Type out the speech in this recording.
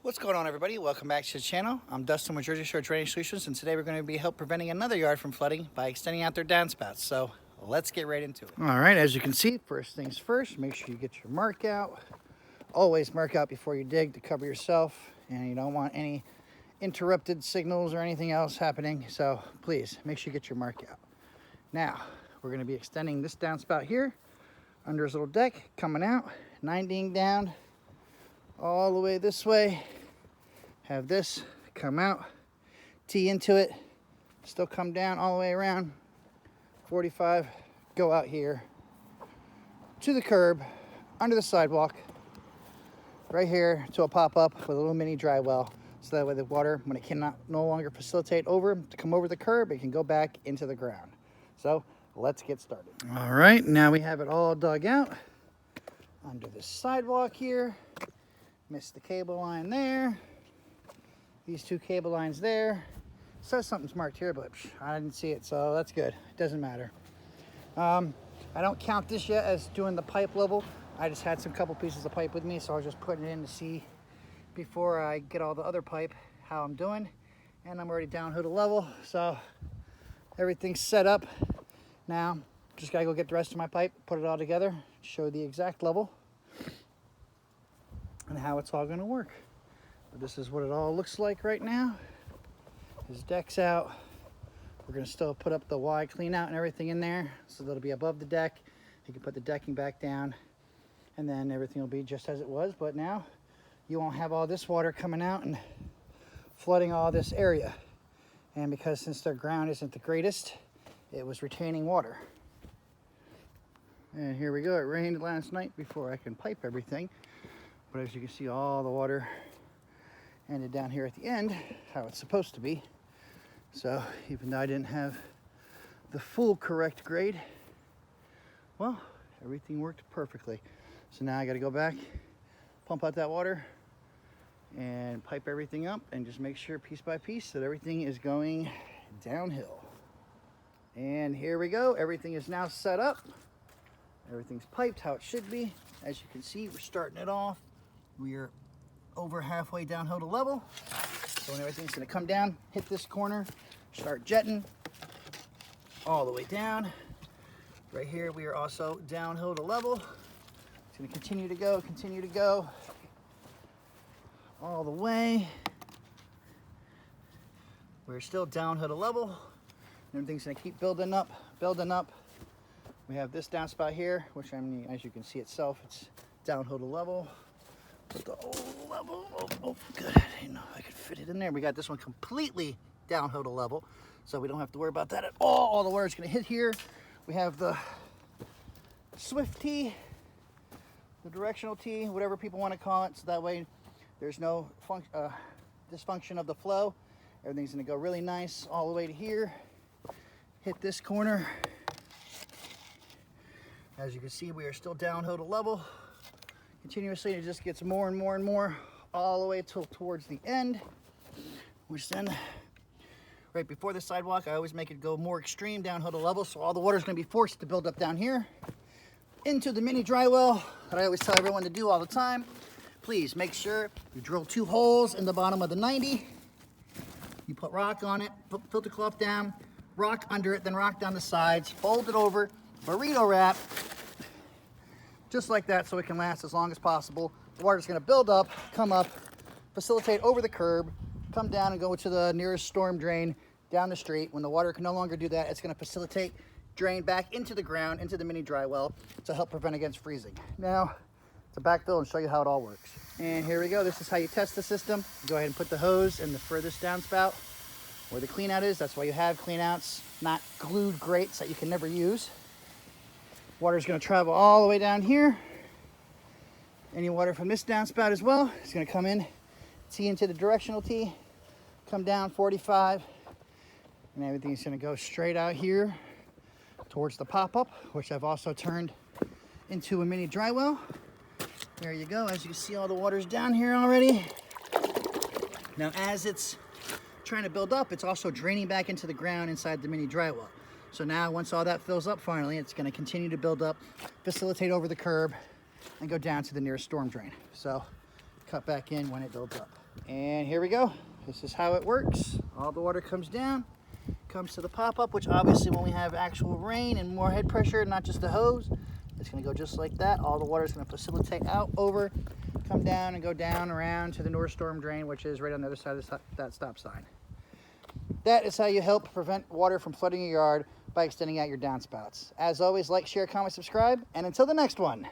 What's going on, everybody? Welcome back to the channel. I'm Dustin with Jersey Shore Drainage Solutions, and today we're going to be preventing another yard from flooding by extending out their downspouts. So let's get right into it. All right, as you can see, first things first, make sure you get your mark out. Always mark out before you dig to cover yourself, and you don't want any interrupted signals or anything else happening. So please make sure you get your mark out. Now we're going to be extending this downspout here under his little deck, coming out, 90ing down all the way this way. Have this come out, tee into it, still come down all the way around, 45, go out here to the curb, under the sidewalk, right here to a pop-up with a little mini dry well. So that way the water, when it cannot no longer facilitate over to come over the curb, it can go back into the ground. So let's get started. All right, now we have it all dug out under the sidewalk here. Missed the cable line there. These two cable lines there. It says something's marked here, but I didn't see it, so that's good. It doesn't matter. I don't count this yet as doing the pipe level. I just had some couple pieces of pipe with me, so I was just putting it in to see before I get all the other pipe how I'm doing. And I'm already down to the level, so everything's set up. Now, just gotta go get the rest of my pipe, put it all together, show the exact level and how it's all gonna work. But this is what it all looks like right now. His deck's out. We're gonna still put up the Y clean out and everything in there, so that'll be above the deck. You can put the decking back down, and then everything will be just as it was. But now you won't have all this water coming out and flooding all this area. And because since their ground isn't the greatest, it was retaining water. And here we go. It rained last night before I can pipe everything. But as you can see, all the water ended down here at the end, how it's supposed to be. So even though I didn't have the full correct grade, well, everything worked perfectly. So now I got to go back, pump out that water, and pipe everything up, and just make sure piece by piece that everything is going downhill. And here we go. Everything is now set up. Everything's piped how it should be. As you can see, we're starting it off. We're over halfway downhill to level. So when everything's gonna come down, hit this corner, start jetting all the way down. Right here, we are also downhill to level. It's gonna continue to go all the way. We're still downhill to level. Everything's gonna keep building up, building up. We have this downspout here, which as you can see itself, it's downhill to level. Put the old level, oh, good. I didn't know I could fit it in there. We got this one completely downhill to level, so we don't have to worry about that at all. All the water's gonna hit here. We have the swift tee, the directional tee, whatever people want to call it, so that way there's no dysfunction of the flow. Everything's gonna go really nice all the way to here. Hit this corner. As you can see, we are still downhill to level. Continuously, it just gets more and more and more all the way towards the end, which then, right before the sidewalk, I always make it go more extreme downhill to level, so all the water is going to be forced to build up down here into the mini dry well that I always tell everyone to do all the time. Please make sure you drill 2 holes in the bottom of the 90. You put rock on it, put filter cloth down, rock under it, then rock down the sides, fold it over, burrito wrap, just like that, so it can last as long as possible. The water's gonna build up, come up, facilitate over the curb, come down and go to the nearest storm drain down the street. When the water can no longer do that, it's gonna facilitate drain back into the ground, into the mini dry well, to help prevent against freezing. Now, to backfill and show you how it all works. And here we go. This is how you test the system. Go ahead and put the hose in the furthest downspout where the clean out is. That's why you have clean outs, not glued grates that you can never use. Water's going to travel all the way down here. Any water from this downspout as well is going to come in, tee into the directional tee, come down 45, and everything's going to go straight out here towards the pop-up, which I've also turned into a mini dry well. There you go. As you can see, all the water's down here already. Now, as it's trying to build up, it's also draining back into the ground inside the mini dry well. So now once all that fills up finally, it's going to continue to build up, facilitate over the curb, and go down to the nearest storm drain. So cut back in when it builds up. And here we go. This is how it works. All the water comes down, comes to the pop-up, which obviously when we have actual rain and more head pressure, not just the hose, it's gonna go just like that. All the water is gonna facilitate out, over, come down and go down around to the north storm drain, which is right on the other side of that stop sign. That is how you help prevent water from flooding your yard by extending out your downspouts. As always, like, share, comment, subscribe, and until the next one.